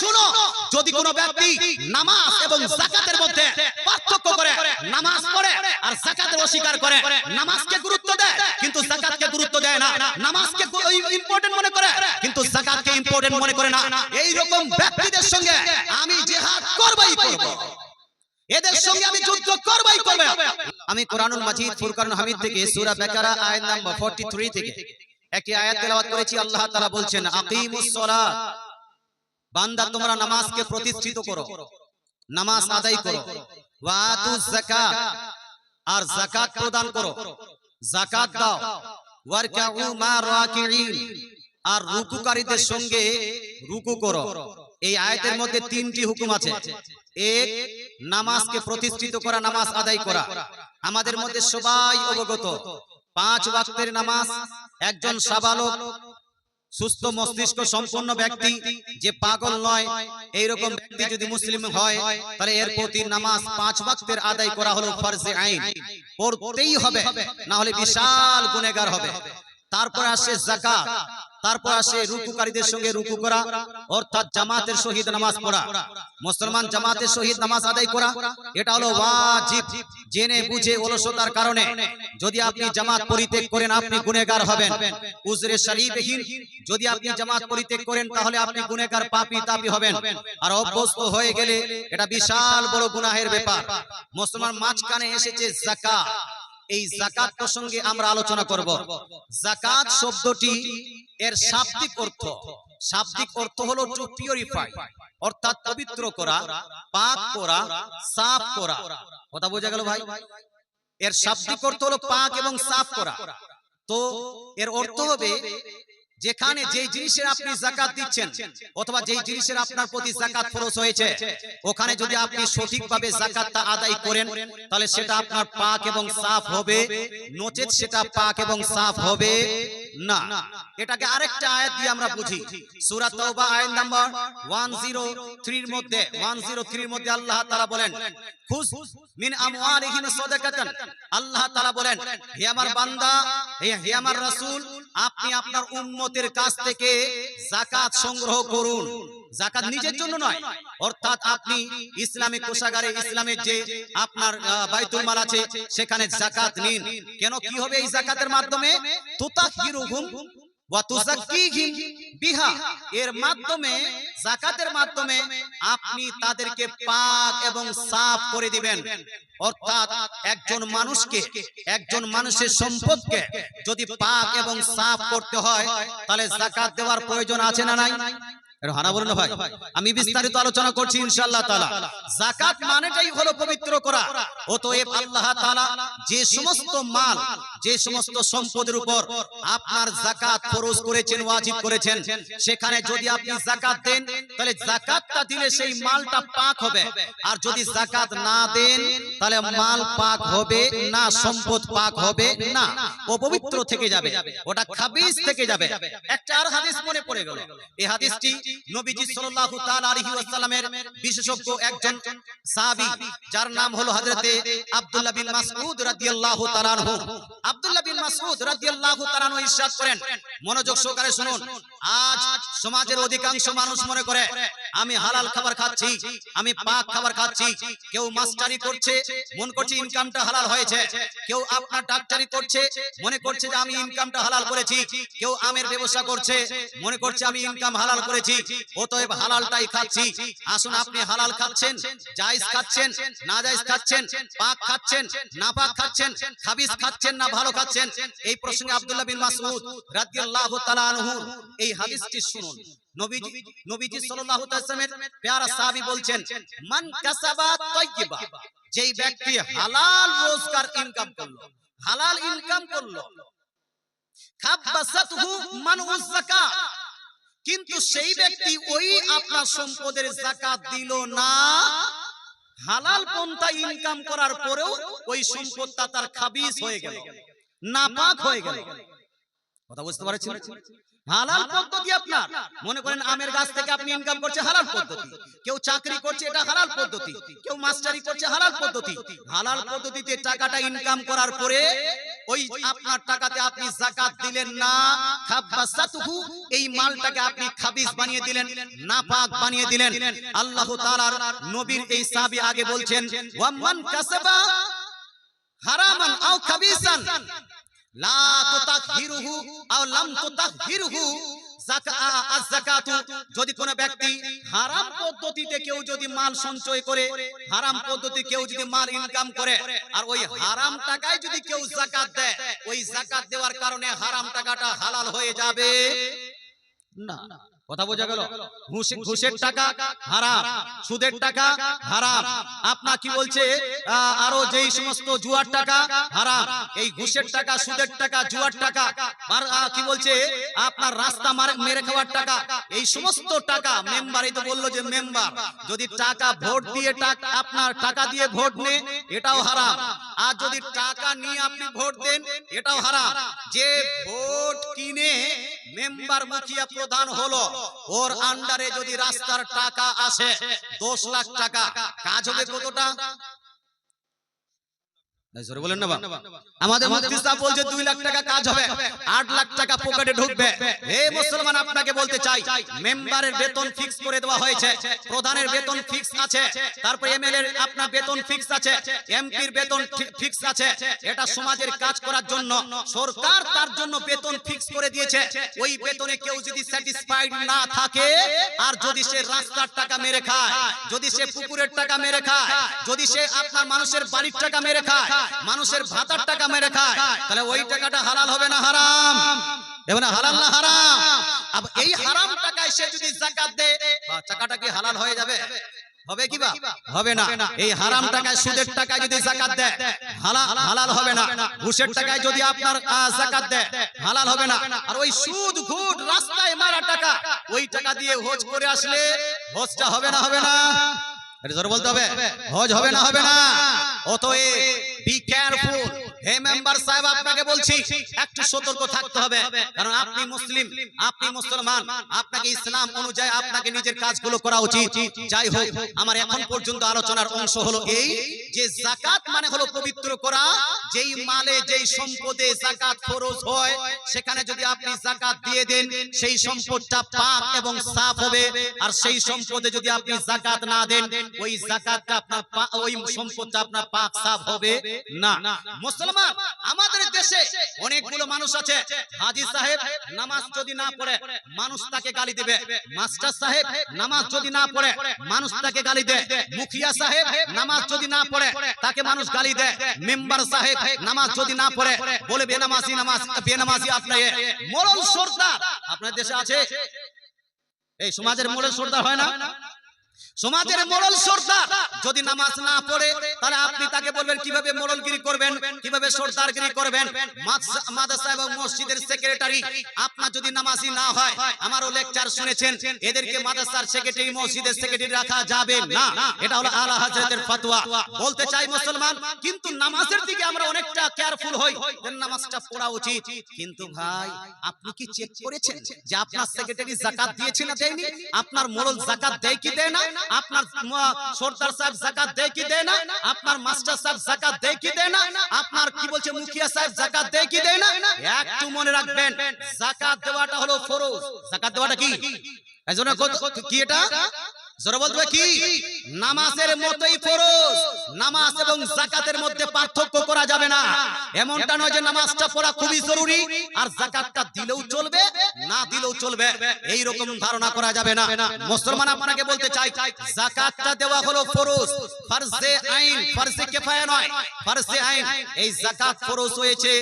শুনো, যদি কোনো ব্যক্তি নামাজ এবং যাকাতের মধ্যে পার্থক্য করে, নামাজ পড়ে আর যাকাতের অস্বীকার করে, নামাজকে গুরুত্ব দেয় কিন্তু যাকাতকে গুরুত্ব দেয় না, নামাজকে ইম্পর্টেন্ট মনে করে কিন্তু যাকাতকে ইম্পর্টেন্ট মনে করে না, এই রকম ব্যক্তিদের সঙ্গে আমি জিহাদ করবই করব, এদের সঙ্গে আমি যুদ্ধ করবই করব। আমি কোরআনুল মাজিদ ফুরকানুল হামিদ থেকে সূরা বাকারা আয়াত নাম্বার 43 থেকে একটি আয়াত তেলাওয়াত করেছি। আল্লাহ তাআলা বলছেন, আকিমুস সালাত, বান্দা তোমরা নামাজকে প্রতিষ্ঠিত করো, নামাজ আদায় করো, ওয়া আতুজ যাকাত, আর যাকাত প্রদান করো, যাকাত দাও, ওয়ারকাউ মা রাকিঈন, আর রুকুকারীদের সঙ্গে রুকু করো। এই আয়াতের মধ্যে তিনটি হুকুম আছে। এক, নামাজকে প্রতিষ্ঠিত করা, নামাজ আদায় করা। আমাদের মধ্যে সবাই অবগত 5 ওয়াক্তের নামাজ একজন সাবালক সুস্থ মস্তিষ্ক সম্পন্ন ব্যক্তি, যে পাগল নয় এইরকম ব্যক্তি যদি মুসলিম হয় তাহলে এর প্রতি নামাজ 5 ওয়াক্তের আদায় করা হলো ফরজে আইন, পড়তেই হবে, না হলে বিশাল গুনাহগার হবে। তারপর আসে যাকাত, তারপর আসে রুকুকারীদের সঙ্গে রুকু করা, অর্থাৎ জামাতের সহিত নামাজ পড়া, মুসলমান জামাতের সহিত নামাজ আদায় করা, এটা হলো ওয়াজিব। জেনে বুঝে অলসতার কারণে যদি আপনি জামাত পরিত্যাগ করেন আপনি গুনাহগার হবেন, উজরে শরীফহীন যদি আপনি জামাত পরিত্যাগ করেন তাহলে আপনি গুনাহগার, পাপী তাপী হবেন। আর অভ্যস্ত হয়ে গেলে এটা বিশাল বড় গুনাহের ব্যাপার। মুসলমান মাঝখানে এসেছে যাকাত, এই যাকাত প্রসঙ্গে আমরা আলোচনা করব। যাকাত শব্দটি এর শাব্দিক অর্থ হলো টু পিউরিফাই, অর্থাৎ পবিত্র করা, পাক করা, সাফ করা। কথা বোঝা গেল ভাই? এর শাব্দিক অর্থ হলো পাক এবং সাফ করা। তো এর অর্থ হবে যেখানে যেই জিনিসের আপনি যাকাত দিচ্ছেন অথবা যেই জিনিসের আপনার প্রতি যাকাত ফরজ হয়েছে, ওখানে যদি আপনি সঠিকভাবে যাকাতটা আদায় করেন তাহলে সেটা আপনার পাক এবং সাফ হবে, নচেত সেটা পাক এবং সাফ হবে না। এটাকে আরেকটা আয়াত দিয়ে আমরা বুঝি। সূরা তাওবা আয়াত নাম্বার 103 এর মধ্যে আল্লাহ তাআলা বলেন, খুজ মিন আমওয়ালিহিম সাদাকাতান, আল্লাহ তাআলা বলেন, হে আমার বান্দা, হে আমার রাসূল, আপনি আপনার উম্মতের কাছ থেকে যাকাত সংগ্রহ করুন। যাকাত নিজের জন্য নয়, অর্থাৎ আপনি ইসলামিক কোষাগারে, ইসলামের যে আপনার বাইতুল মাল আছে সেখানে যাকাত নিন। কেন, কি হবে এই যাকাতের মাধ্যমে? তুতাহিরুহুম ওয়া তুযাক্কিহিম বিহা, এর মাধ্যমে, যাকাতের মাধ্যমে আপনি তাদেরকে পাক এবং সাফ করে দিবেন। অর্থাৎ একজন মানুষকে, একজন মানুষের সম্পদকে যদি পাক এবং সাফ করতে হয় তাহলে যাকাত দেওয়ার প্রয়োজন আছে না নাই? হানা বলুন ভাই, আমি বিস্তারিত আলোচনা করছি ইনশাআল্লাহ তাআলা। যাকাত মানেটাই হলো পবিত্র করা। অতএব আল্লাহ তাআলা যে সমস্ত মাল, যে সমস্ত সম্পদের উপর আপনার যাকাত ফরজ করেছেন, ওয়াজিব করেছেন, সেখানে যদি আপনি যাকাত দেন তাহলে যাকাতটা দিলে সেই মালটা পাক হবে, আর যদি যাকাত না দেন তাহলে মাল পাক হবে না, সম্পদ পাক হবে না, অপবিত্র থেকে যাবে, ওটা খাবিস থেকে যাবে। একটা আর হাদিস মনে পড়ে গেল। এই হাদিসটি নবীজি সাল্লাল্লাহু তাআলা আলাইহি ওয়াসাল্লামের বিশেষজ্ঞ একজন সাহাবী, যার নাম হলো হযরতে আব্দুল্লাহ বিন মাসউদ রাদিয়াল্লাহু তাআলা আনহু। আব্দুল্লাহ বিন মাসউদ রাদিয়াল্লাহু তাআলা আনহু ইরশাদ করেন, মনোযোগ সহকারে শুনুন। আজ সমাজের অধিকাংশ মানুষ মনে করে আমি হালাল খাবার খাচ্ছি, আমি পাক খাবার খাচ্ছি। কেউ মাস্টারি করছে, মনে করছে ইনকামটা হালাল হয়েছে। কেউ আপনার ডাক্তারি করছে, মনে করছে যে আমি ইনকামটা হালাল করেছি। কেউ আমের ব্যবসা করছে, মনে করছে আমি ইনকাম হালাল করেছি, অতএব হালালটাই খাচ্ছি। আসুন, আপনি হালাল খাচ্ছেন, জায়েজ খাচ্ছেন, না জায়েজ খাচ্ছেন, পাক খাচ্ছেন, না পাক খাচ্ছেন, খাবিস খাচ্ছেন না ভালো খাচ্ছেন, এই প্রসঙ্গে আব্দুল্লাহ বিন মাসউদ রাদিয়াল্লাহু তাআলা আনহু এই হাদিসটি শুনুন। নবীজি সাল্লাল্লাহু আলাইহি ওয়াসাল্লামের প্যারা সাহাবী বলছেন, মান কাসাবা তাইয়্যিবা, যেই ব্যক্তি হালাল রোজগার ইনকাম করলো, হালাল ইনকাম করলো, খাবাসাতহু মানউজ যাকাত, কিন্তু সেই ব্যক্তি ওই আপনার সম্পদের যাকাত দিল না, হালাল পন্থা ইনকাম করার পরেও ওই সম্পদটা তার খাবিস হয়ে গেল, নাপাক হয়ে গেল। কথা বুঝতে পারছেন? হালাল পদ্ধতি আপনার, মনে করেন আমের গাছ থেকে আপনি ইনকাম করছেন, হালাল পদ্ধতি, কেউ চাকরি করছে, এটা হালাল পদ্ধতি, কেউ মাস্টারি করছে, হালাল পদ্ধতি। হালাল পদ্ধতিতে টাকাটা ইনকাম করার পরে ওই আপনার টাকাতে আপনি যাকাত দিলেন না, খাবাসাতুহু, এই মালটাকে আপনি খাবিস বানিয়ে দিলেন, নাপাক বানিয়ে দিলেন। আল্লাহ তাআলার নবীর এই সাহাবী আগে বলছেন, ওয়ামান কাসাবা হারামান আও খাবিসান লা তুতাহিরুহু আও লাম তুতাহিরুহু, যাকাতু, যদি কোনো ব্যক্তি হারাম পদ্ধতিতে কেউ যদি মাল সঞ্চয় করে, হারাম পদ্ধতি কেউ যদি মাল ইনকাম করে, আর ওই হারাম টাকায় যদি কেউ যাকাত দেয়, ওই যাকাত দেওয়ার কারণে হারাম টাকাটা হালাল হয়ে যাবে না। কথা বোঝা গেল? ঘুষের টাকা হারাম, সুদের টাকা হারাম, আপনার কি বলছে আরো যেই সমস্ত জুয়ার টাকা হারাম, এই ঘুষের টাকা, সুদের টাকা, জুয়ার টাকা, আর কি বলছে আপনার রাস্তা মেরে খাওয়ার টাকা, এই সমস্ত টাকা মেম্বারই তো বললো যে মেম্বার যদি টাকা ভোট দিয়ে আপনার টাকা দিয়ে ভোট নেয়, এটাও হারাম। আর যদি টাকা নিয়ে আপনি ভোট দেন, এটাও হারাম। যে ভোট কিনে মেম্বার মুখিয়া প্রধান হলো, ওর আন্ডারে যদি রাস্তার টাকা আসে 10 লাখ টাকা, কাজ হবে কতটা? জোরে বলেন না বাবা। আমাদের মুফতি সাহেব বলছে 2 লাখ টাকা কাজ হবে, 8 লাখ টাকা পকেটে ঢুকবে। হে মুসলমান, আপনাকে বলতে চাই, মেম্বারের বেতন ফিক্স করে দেওয়া হয়েছে, প্রধানের বেতন ফিক্স আছে, তারপর এমএলএ এর আপনার বেতন ফিক্স আছে, এমপির বেতন ফিক্স আছে। এটা সমাজের কাজ করার জন্য সরকার তার জন্য বেতন ফিক্স করে দিয়েছে। ওই বেতনে কেউ যদি স্যাটিসফাইড না থাকে, আর যদি সে রাস্তার টাকা মেরে খায়, যদি সে পুকুরের টাকা মেরে খায়, যদি সে আপনার মানুষের বাড়ির টাকা মেরে খায়, মানুষের ভাতার টাকা মেরে খায়, তাহলে ওই টাকাটা হালাল হবে না হারাম? দেখুন, হালাল না হারাম? अब এই হারাম টাকায় সে যদি যাকাত দেয়, টাকাটা কি হালাল হয়ে যাবে? হবে কি বা হবে না? এই হারাম টাকায়, সুদের টাকায় যদি যাকাত দেয়, হালাল হবে না। ঘুষের টাকায় যদি আপনার যাকাত দেয়, হালাল হবে না। আর ওই সুদ ঘুষ রাস্তায় মারা টাকা, ওই টাকা দিয়ে হজ করে আসলে হজটা হবে না? হবে না? এটা জোরে বলতে হবে, হজ হবে না? হবে না? অতএব বি কেয়ারফুল। হে মেম্বার সাহেব, আপনাকে বলছি একটু সতর্ক থাকতে হবে, কারণ আপনি মুসলিম, আপনি মুসলমান, আপনাকে ইসলাম অনুযায়ী আপনাকে নিজের কাজগুলো করা উচিত। যাই হোক, আমার এখন পর্যন্ত আলোচনার অংশ হলো এই যে যাকাত মানে হলো পবিত্র করা। যেই মালে, যেই সম্পদে যাকাত ফরজ হয়, সেখানে যদি আপনি যাকাত দিয়ে দেন, সেই সম্পদটা পাক এবং সাফ হবে। আর সেই সম্পদে যদি আপনি যাকাত না দেন, ওই যাকাতটা আপনার ওই সম্পদটা আপনার পাক সাফ হবে না। মুসলমান, আমাদের দেশে অনেকগুলো মানুষ আছে, হাজী সাহেব নামাজ যদি না পড়ে মানুষ তাকে গালি দেবে, মাস্টার সাহেব নামাজ যদি না পড়ে মানুষ তাকে গালি দেয়, মুখিয়া সাহেব নামাজ যদি না পড়ে তাকে মানুষ গালি দেয়, মেম্বার সাহেব নামাজ যদি না পড়ে বলে বেনামাজি, বেনামাজি। আপনার মোড়ল সর্দার আপনার দেশে আছে? এই সমাজের মোড়ল সর্দার হয় না? সমাজের মোড়ল সর্দার যদি নামাজ না পড়ে, তাহলে আপনি তাকে বলবেন কিভাবে মোড়লগিরি করবেন, কিভাবে সর্দারগিরি করবেন। মাদ্রাসা এবং মসজিদের সেক্রেটারি আপনার যদি নামাজি না হয়, আমারও লেকচার শুনেছেন, এদেরকে মাদ্রাসার সেক্রেটারি, মসজিদের সেক্রেটারি রাখা যাবে না। এটা হলো আলা হযরতের ফতোয়া। বলতে চাই মুসলমান, কিন্তু নামাজের দিকে আমরা অনেকটা কেয়ারফুল হই, যে নামাজটা পড়া উচিত। কিন্তু ভাই, আপনি কি চেক করেছেন যে আপনার সেক্রেটারি যাকাত দিয়েছে না দেয়নি? আপনার মোড়ল যাকাত দেয় কি দেয় না? আপনার সর্দার সাহেব যাকাত দেয় কি দেয় না? আপনার মাস্টার সাহেব যাকাত দেয় কি দেয় না? আপনার কি বলছে মুখিয়া সাহেব যাকাত দেয় কি দেয় না? একটু মনে রাখবেন, যাকাত দেওয়াটা হলো ফরজ। যাকাত দেওয়াটা কি? এজন্য কি এটা জোরে বলতে কি? নামাজের মতোই ফরজ। নামাজ এবং যাকাতের মধ্যে পার্থক্য করা যাবে না। এমনটা নয় যে নামাজটা পড়া খুবই জরুরি আর যাকাতটা দিলেও চলবে, না দিলেও চলবে, এই রকম ধারণা করা যাবে না। মুসলমান, আপনাকে বলতে চাই, যাকাতটা দেওয়া হলো ফরজ, ফরজে আইন, ফরজে কিফায়া নয়, ফরজে আইন। এই যাকাত ফরজ হয়েছে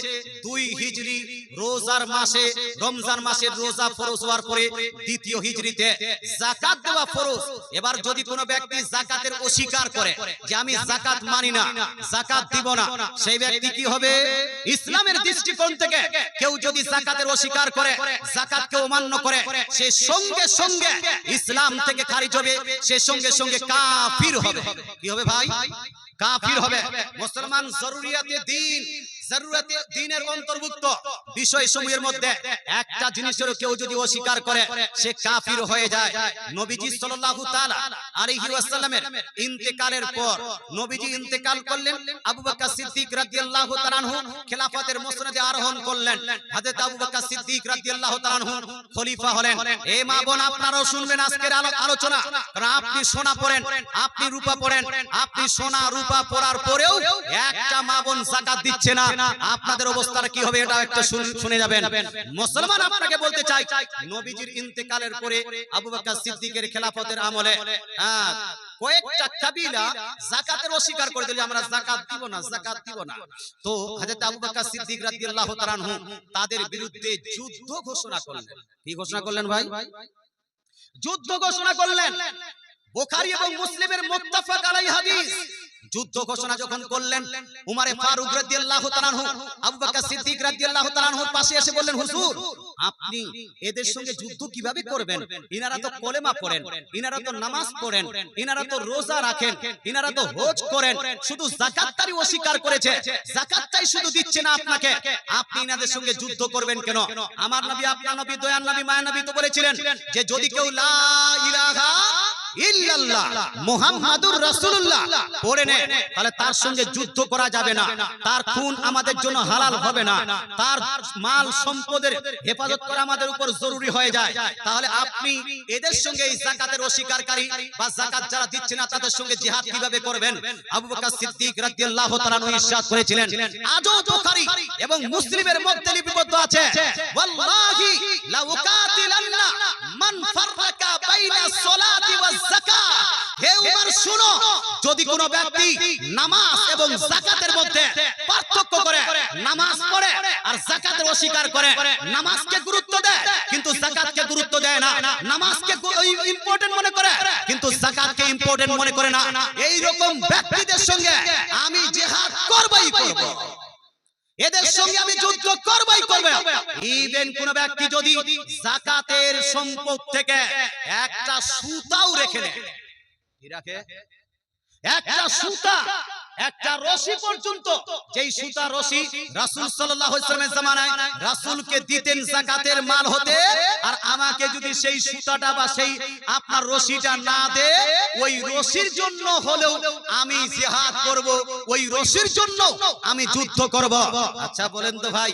2 হিজরি রোজার মাসে, রমজান মাসের রোজা ফরজ হওয়ার পরে 2 হিজরিতে যাকাত দেওয়া ফরজ। এবার যদি কোনো ব্যক্তি যাকাতের অস্বীকার করে যে আমি যাকাত মানি না, যাকাত দিব না, সেই ব্যক্তি কি হবে? ইসলামের দৃষ্টিকোণ থেকে কেউ যদি যাকাতের অস্বীকার করে, যাকাতকে অমান্য করে, সে সঙ্গে সঙ্গে ইসলাম থেকে খারিজ হবে, সে সঙ্গে সঙ্গে কাফির হবে। কি হবে ভাই? কাফির হবে। মুসলমান জরুরিয়াতে দ্বীন, জরুরতে দ্বীনের অন্তর্ভুক্ত বিষয়সমূহের মধ্যে একটা জিনিসেরও কেউ যদি অস্বীকার করে সে কাফির হয়ে যায়। নবীজি সাল্লাল্লাহু তাআলা আলাইহি ওয়াসাল্লামের ইন্তেকালের পর নবীজি ইন্তেকাল করলেন, আবু বকর সিদ্দিক রাদিয়াল্লাহু তাআলা আনহু খেলাফতের মসনদে আরোহণ করলেন। হযরত আবু বকর সিদ্দিক রাদিয়াল্লাহু তাআলা আনহু খলিফা হলেন। এই মা বোন আপনারাও শুনবেন আজকের আলোচনা, কারণ আপনি সোনা পড়েন, আপনি রূপা পড়েন, আপনি সোনা রূপা পড়ার পরেও একটা মা বোন যাকাত দিচ্ছে না, আপনাদের অবস্থাটা কি হবে এটা একটা শুনে যাবেন। মুসলমান আপনাকে বলতে চাই, নবীজির ইন্তেকালের পরে আবু বকর সিদ্দিকের খেলাফতের আমলে কয়েকটা কাবিলা যাকাতের অস্বীকার করে দিল, আমরা যাকাত দিব না, যাকাত দিব না। তো হযরত আবু বকর সিদ্দিক রাদিয়াল্লাহু তাআলা আনহু তাদের বিরুদ্ধে যুদ্ধ ঘোষণা করলেন। কি ঘোষণা করলেন ভাই? যুদ্ধ ঘোষণা করলেন। বুখারী এবং মুসলিমের মুত্তাফাক আলাইহি হাদিস। যুদ্ধ ঘোষণা যখন করলেন, উমরে ফারুক রাদিয়াল্লাহু তাআলা আনহু আবু বকর সিদ্দিক রাদিয়াল্লাহু তাআলা আনহুর পাশে এসে বললেন, হুজুর আপনি এদের সঙ্গে যুদ্ধ কিভাবে করবেন? ইনারা তো কলেমা পড়েন, ইনারা তো নামাজ পড়েন, ইনারা তো রোজা রাখেন, ইনারা তো হজ করেন, শুধু যাকাতটাই অস্বীকার করেছে, যাকাতটাই শুধু দিচ্ছে না আপনাকে, আপনি ইনাদের সঙ্গে যুদ্ধ করবেন কেন? আমার নবী, আপনার নবী, দয়ার নবী, মায়া নবী তো বলেছিলেন যে যদি কেউ লা ইলাহা ইল্লাল্লাহ মুহাম্মাদুর রাসূলুল্লাহ পড়ে নেয় তাহলে তার সঙ্গে যুদ্ধ করা যাবে না, তার খুন আমাদের জন্য হালাল হবে না, তার মাল সম্পদের হেফাজত করা আমাদের উপর জরুরি হয়ে যায়। তাহলে আপনি এদের সঙ্গে এই যাকাতের অস্বীকারকারী বা যাকাত যারা দিচ্ছে না তাদের সঙ্গে জিহাদ কিভাবে করবেন? আবু বকর সিদ্দিক রাদিয়াল্লাহু তাআলা আনহু ইরশাদ করেছিলেন, আজও বুখারী এবং মুসলিমের মধ্যে লিপিবদ্ধ আছে, ওয়াল্লাহি লা উকাতিলান্না মান ফাররাকা বাইনা সলাতি ওয়াজ যাকাত। হে উমর শুনো, যদি কোন ব্যক্তি নামাজ এবং যাকাতের মধ্যে পার্থক্য করে, নামাজ পড়ে আর যাকাতের অস্বীকার করে, নামাজকে গুরুত্ব দেয় কিন্তু যাকাতকে গুরুত্ব দেয় না, নামাজকে ইম্পর্টেন্ট মনে করে কিন্তু যাকাতকে ইম্পর্টেন্ট মনে করে না, এই রকম ব্যক্তিদের সঙ্গে আমি জিহাদ করবই করব, এদের সঙ্গে আমি যুদ্ধ করবই করব। ইভেন কোন ব্যক্তি যদি যাকাতের সম্পদ থেকে একটা সুতাও রেখে নেয়, কি রাখে? একটা সুতা, একটা রশি পর্যন্ত, যেই সুতা রশি রাসূল সাল্লাল্লাহু আলাইহি ওয়াসাল্লামের জামানায় রাসূলকে দিতেন যাকাতের মাল হতে, আর আমাকে যদি সেই সুতাটা বা সেই আপনার রশিটা না দে, ওই রশির জন্য হলেও আমি জিহাদ করব, ওই রশির জন্য আমি যুদ্ধ করব। আচ্ছা বলেন তো ভাই,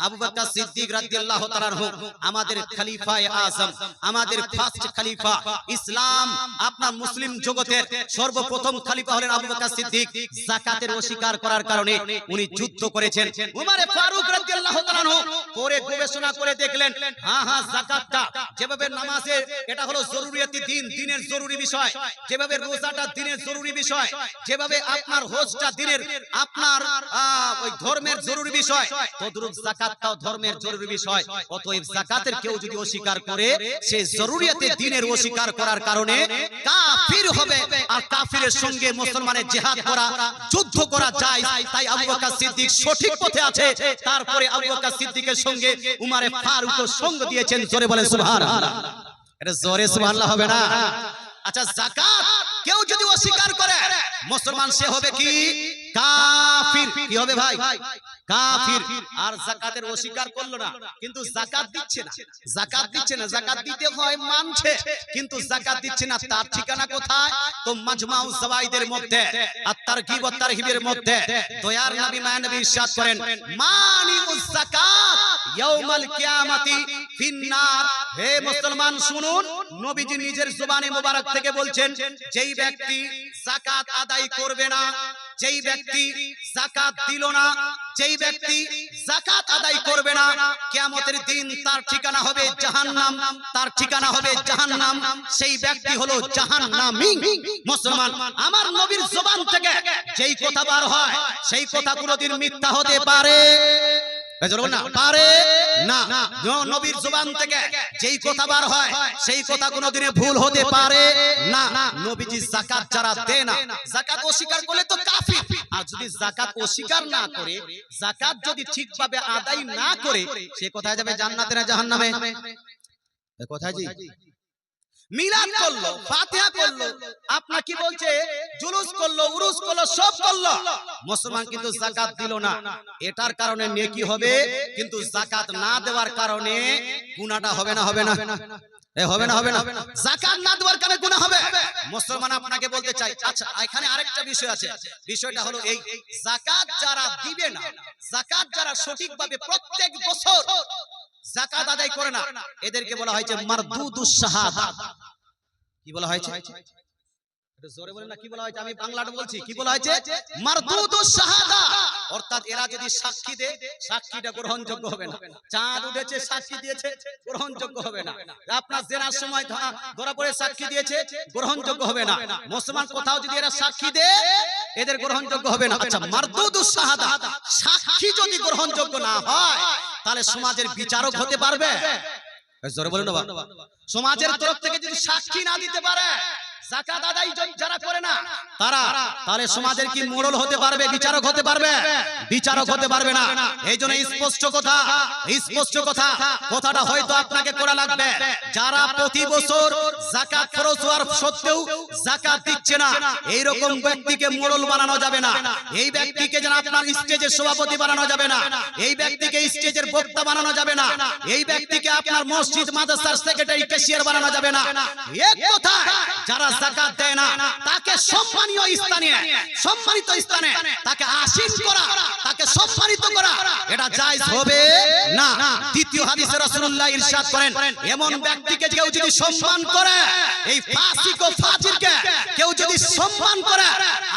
আবু বকর সিদ্দিক রাদিয়াল্লাহু তাআলা আনহু আমাদের খলিফায়ে আযম, আমাদের ফার্স্ট খলিফা, ইসলাম আপনার মুসলিম জগতের সর্বপ্রথম খলিফা হলেন আবু বকর সিদ্দিক। যাকাতের অস্বীকার করার কারণে উনি যুদ্ধ করেছেন। উমরে ফারুক রাদিয়াল্লাহু তাআলা আনহু পরে গবেষণা করে দেখলেন, হ্যাঁ যাকাতটা যেভাবে নামাজের এটা হলো জরুরিয়াতি দিন, দিনের জরুরি বিষয়, যেভাবে রোজাটা দিনের জরুরি বিষয়, যেভাবে আপনার হজটা দিনের আপনার ওই ধর্মের জরুরি বিষয়, তদ্রূপ যাকাতটাও ধর্মের জরুরি বিষয়। অতএব যাকাতের কেউ যদি অস্বীকার করে সে জরুরিয়াতি দিনের অস্বীকার করার কারণে কাফির হবে, আর কাফিরের সঙ্গে মুসলমানের জিহাদ করা, যুদ্ধ করা যায়। তাই আবু বকর সিদ্দিক সঠিক পথে আছে। তারপরে আবু বকর সিদ্দিকের সঙ্গে উমরে ফারুক সঙ্গ দিয়েছেন। জোরে বলেন সুবহানাল্লাহ। এটা জোরে সুবহানাল্লাহ হবে না? আচ্ছা, যাকাত কেউ যদি অস্বীকার করে মুসলমান সে হবে কি? কাফির। কি হবে ভাই? কাফির। আর যাকাতের অস্বীকার করলো না কিন্তু যাকাত দিচ্ছে না, যাকাত দিচ্ছে না, যাকাত দিতে হয় মানছে কিন্তু যাকাত দিচ্ছে না, তার ঠিকানা কোথায়? তো মাজমাউ যাওয়াইদের মধ্যে আর তারগিব ও তারহিবের মধ্যে দয়ার নবী মায়া নবী ইরশাদ করেন, মানিউজ যাকাত ইয়াউমাল কিয়ামাতি ফিন্নার। হে মুসলমান শুনুন, নবীজি নিজের জবানে মোবারক থেকে বলছেন, যেই ব্যক্তি যাকাত আদায় করবে না, যেই ব্যক্তি যাকাত দিল না, যেই ব্যক্তি যাকাত আদায় করবে না, কিয়ামতের দিন তার ঠিকানা হবে জাহান্নাম, তার ঠিকানা হবে জাহান্নাম, সেই ব্যক্তি হলো জাহান্নামী। মুসলমান, আমার নবীর জবান থেকে যেই কথা বার হয় সেই কথা কোনোদিন মিথ্যা হতে পারে পারে না। নবীর জবান থেকে যেই কথা বার হয় সেই কথা কোনোদিনে ভুল হতে পারে না। নবীজি যাকাত যারা দেয় না, যাকাত অস্বীকার করলে তো কাফির। আর যদি যাকাত অস্বীকার না করে, যাকাত যদি ঠিকভাবে আদায় না করে, সে কোথায় যাবে? জান্নাতে না জাহান্নামে? কোথায় জি? মিলাদ করলো, ফাতিহা করলো, আপনার কি বলছে জুলুস করলো, উরুস করলো, সব করলো, মুসলমান কিন্তু যাকাত দিল না। এটার কারণে নেকি হবে, কিন্তু যাকাত না দেওয়ার কারণে গুনাহটা হবে না? হবে না? হবে না? হবে না? যাকাত না দেওয়ার কারণে গুনাহ হবে। মুসলমান আপনাকে বলতে চাই, আচ্ছা এখানে আরেকটা বিষয় আছে। বিষয়টা হলো এই, যাকাত যারা দিবে না, যাকাত যারা সঠিকভাবে প্রত্যেক বছর যাকাত আদায় করে না, এদেরকে বলা হয়েছে মারদুদুস শাহাদা। কি বলা হয়েছে? একটু জোরে বলেন না, কি বলা হয়েছে? আমি বাংলাটা বলছি, কি বলা হয়েছে? মারদুদুস শাহাদা। অর্থাৎ এরা যদি সাক্ষী দেয়, সাক্ষীটা গ্রহণযোগ্য হবে না। চাঁদ উঠেছে, সাক্ষী দিয়েছে, গ্রহণযোগ্য হবে না। আপনার জেনার সময় ধরা পড়ে সাক্ষী দিয়েছে, গ্রহণযোগ্য হবে না। মুসলমান কোথাও যদি এরা সাক্ষী দেয়, এদের গ্রহণযোগ্য হবে না। আচ্ছা, মারদুদুস শাহাদা, সাক্ষী যদি গ্রহণযোগ্য না হয়, তাহলে সমাজের বিচারক হতে পারবে? জোরে বলেন বাবা। সমাজের তরফ থেকে যদি সাক্ষী না দিতে পারে, যাকাত আদায় যারা করে না তারা, তাহলে সমাজের কি মোড়ল হতে পারবে? বিচারক হতে পারবে? বিচারক হতে পারবে না। এইজন্য স্পষ্ট কথা, স্পষ্ট কথা, কথাটা হয়তো আপনাকে করা লাগবে। যারা প্রতি বছর যাকাত ফরজ হওয়ার সত্ত্বেও যাকাত দিচ্ছে না, এই রকম ব্যক্তিকে মোড়ল বানানো যাবে না। এই ব্যক্তিকে যেন আপনার স্টেজের সভাপতি বানানো যাবে না। এই ব্যক্তিকে স্টেজের বক্তা বানানো যাবে না। এই ব্যক্তিকে আপনার মসজিদ মাদ্রাসার সেক্রেটারি ক্যাশিয়ার বানানো যাবে না। এক কথা, যারা যাকাত দেয় না তাকে সম্মানীয় স্থানে, সম্মানিত স্থানে তাকে আসীন করা, তাকে সম্মানিত করা, এটা জায়েজ হবে না। দ্বিতীয় হাদিসে রাসূলুল্লাহ ইরশাদ করেন, এমন ব্যক্তিকে কেউ যদি সম্মান করে, এই ফাসিক ও ফাজিরকে কেউ যদি সম্মান করে,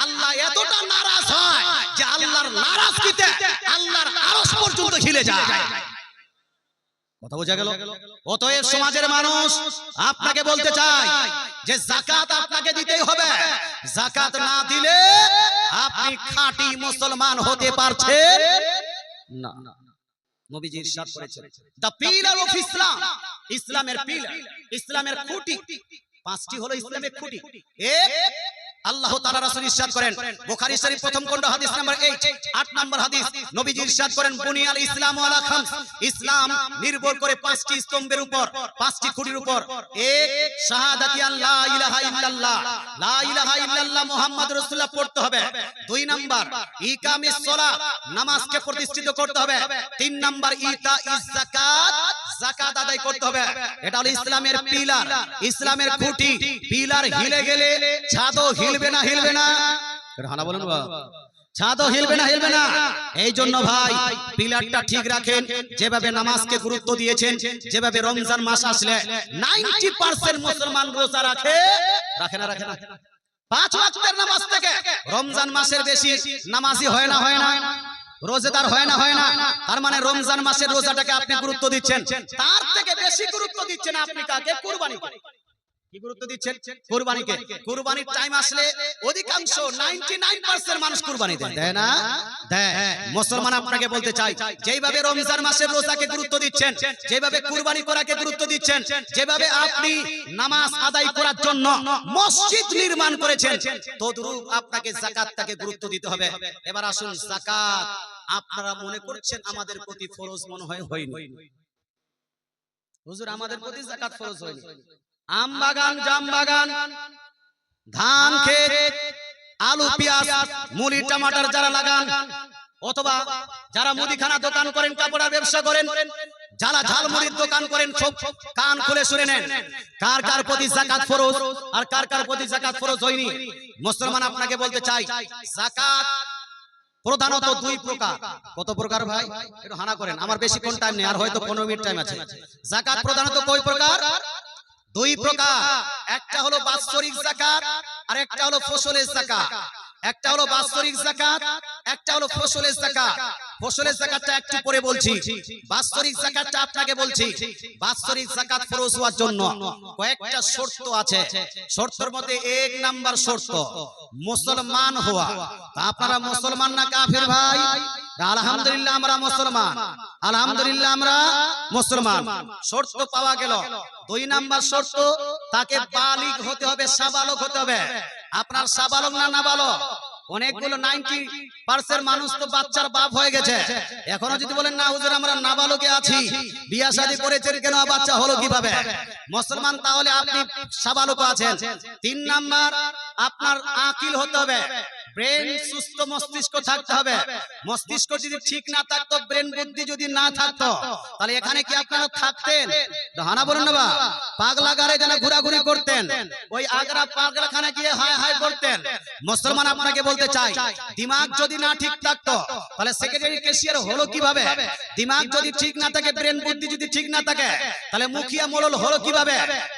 আল্লাহ এতটা নারাজ হয় যে আল্লাহর নারাজগিতে আল্লাহর আরশ পর্যন্ত হিলে যায়। কথা বোঝা গেল? অতএব সমাজের মানুষ আপনাকে বলতে চাই যে যাকাত আপনাকে দিতেই হবে। যাকাত না দিলে আপনি খাঁটি মুসলমান হতে পারছেন না। নবীজি ইরশাদ করেছেন, দা পিলার অফ ইসলাম, ইসলামের পিলার, ইসলামের খুঁটি পাঁচটি হলো। ইসলামের খুঁটি এক, আল্লাহ তাআলা রাসূল ইরশাদ করেন, বুখারী শরীফ প্রথম খণ্ড হাদিস নাম্বার 8 নম্বর হাদিস, নবীজি ইরশাদ করেন, বুনিয়াল ইসলামু আলা খামস, ইসলাম নির্ভর করে পাঁচটি স্তম্ভের উপর, পাঁচটি খুঁটির উপর। এক, শাহাদাতি আল্লা ইলাহা ইল্লাল্লাহ, লা ইলাহা ইল্লাল্লাহ মুহাম্মাদুর রাসূলুল্লাহ পড়তে হবে। দুই নাম্বার, ইকামিস সালাত, নামাজকে প্রতিষ্ঠিত করতে হবে। তিন নাম্বার, ইতা ইজ যাকাত, যাকাত আদায় করতে হবে। এটা হলো ইসলামের পিলার, ইসলামের খুঁটি। পিলার হিলে গেলে ছাদও হিলবে না, হিলবে না। হানা বলুন বাবা, ছাদও হিলবে না, হিলবে না। এই জন্য ভাই পিলারটা ঠিক রাখেন। যেভাবে নামাজকে গুরুত্ব দিয়েছেন, যেভাবে রমজান মাস আসলে 90% মুসলমান রোজা রাখে, রাখে না? রাখে না? 5 ওয়াক্তের নামাজ থেকে রমজান মাসের বেশি নামাজি হয় না? হয় না? রোজাদার হয় না? হয় না? তার মানে রমজান মাসের রোজাটাকে আপনি গুরুত্ব দিচ্ছেন, তার থেকে বেশি গুরুত্ব দিচ্ছেন আপনি কাকে? কুরবানিকে। কি গুরুত্ব দিচ্ছেন? কুরবানিকে। কুরবানির টাইম আসলে অধিকাংশ 99% মানুষ কুরবানি দেয়, দেয় না? দেয়। মুসলমান আপনাকে বলতে চাই, যেভাবে রমজান মাসের রোজাকে গুরুত্ব দিচ্ছেন, যেভাবে কুরবানি করাকে গুরুত্ব দিচ্ছেন, যেভাবে আপনি নামাজ আদায় করার জন্য মসজিদ নির্মাণ করেছেন, তদ্রূপ আপনাকে যাকাতটাকে গুরুত্ব দিতে হবে। এবার আসুন, যাকাত আপনারা মনে করছেন আমাদের প্রতি ফরজ, মনে হয় হয়নি। হুজুর আমাদের প্রতি যাকাত ফরজ হয়নি। আম বাগান, জাম বাগান, ধান ক্ষেত, আলু পেঁয়াজ মুলি টমাটার যারা লাগান, অথবা যারা মুদিখানা দোকান করেন, কাপড়ের ব্যবসা করেন, যারা ঝালমুড়ির দোকান করেন, সব কান খুলে শুনে নেন, কার কার প্রতি যাকাত ফরজ আর কার কার প্রতি যাকাত ফরজ হয়নি। মুসলমান আপনাকে বলতে চাই, যাকাত প্রধানত দুই প্রকার। কত প্রকার ভাই? একটু হানা করেন, আমার বেশি কোন টাইম নেই, আর হয়তো 15 মিনিট টাইম আছে। যাকাত প্রধানত কয় প্রকার? দুই প্রকার। একটা হলো বাৎসরিক যাকাত আর একটা হলো ফসলের যাকাত। একটা হলো বাৎসরিক যাকাত, একটা হলো ফসলের যাকাত। ফসলের যাকাতটা একটু পরে বলছি, বাৎসরিক যাকাতটা আপনাকে বলছি। বাৎসরিক যাকাত ফরজ হওয়ার জন্য কয়েকটা শর্ত আছে। শর্তের মধ্যে 1 নাম্বার শর্ত মুসলমান হওয়া। আপনারা মুসলমান না কাফির ভাই? আলহামদুলিল্লাহ আমরা মুসলমান, আলহামদুলিল্লাহ আমরা মুসলমান। শর্ত পাওয়া গেল। 2 নাম্বার শর্ত, তাকে বালিগ হতে হবে, সাবালক হতে হবে। আপনার সাবালক না নাবালক? অনেকগুলো 90% মানুষ তো বাচ্চার বাপ হয়ে গেছে। এখনো যদি বলেন না হুজুর আমরা নাবালকে আছি, বিয়া শাদী করেছেন কেন, বাচ্চা হলো কিভাবে? মুসলমান তাহলে আপনি সাবালক আছেন। 3 নাম্বার আপনার আকিল হতে হবে, ব্রেন সুস্থ মস্তিষ্ক থাকতে হবে। মস্তিষ্ক যদি ঠিক না থাকতো, ব্রেন বুদ্ধি যদি না থাকতো, তাহলে এখানে কি আপনারা থাকতেন? হানা বলুন না বা পাগলা গারে যেন ঘোরাঘুরি করতেন, ওই আগ্রা পাগলাখানে গিয়ে হাই হাই করতেন। মুসলমান আপনাকে বলতে চাই, দিমাগ যদি না ঠিক থাকতো তাহলে সেক্রেটারি ক্যাশিয়ার হলো কিভাবে? দিমাগ যদি ঠিক না থাকে, ব্রেন বুদ্ধি যদি ঠিক না থাকে, তাহলে মুখিয়া মোড়ল হলো কিভাবে?